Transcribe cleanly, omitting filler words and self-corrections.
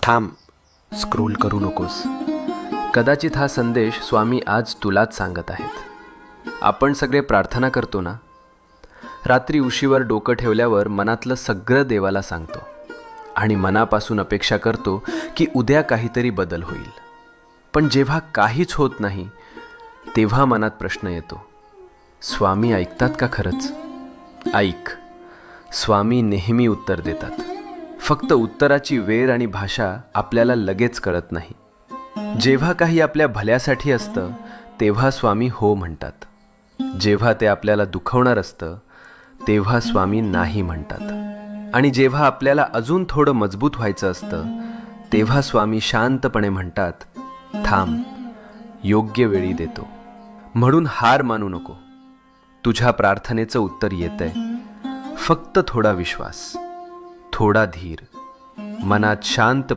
थांब, स्क्रोल करू नकोस. कदाचित हा संदेश स्वामी आज तुलाच सांगत आहेत. आपण सगळे प्रार्थना करतो ना, रात्री उशीवर डोकं ठेवल्यावर मनातलं सगळं देवाला सांगतो आणि मनापासून अपेक्षा करतो की उद्या काहीतरी बदल होईल. पण जेव्हा काहीच होत नाही तेव्हा मनात प्रश्न येतो, स्वामी ऐकतात का खरंच? ऐक, स्वामी नेहमी उत्तर देतात. फक्त उत्तराची वेळ आणि भाषा आपल्याला लगेच कळत नाही. जेव्हा काही आपल्या भल्यासाठी असतं तेव्हा स्वामी हो म्हणतात. जेव्हा ते आपल्याला दुखवणार असतं तेव्हा स्वामी नाही म्हणतात. आणि जेव्हा आपल्याला अजून थोडं मजबूत व्हायचं असतं तेव्हा स्वामी शांतपणे म्हणतात, थांब, योग्य वेळी देतो. म्हणून हार मानू नको. तुझ्या प्रार्थनेचं उत्तर येतंय. फक्त थोडा विश्वास, थोडा धीर, मनात शांत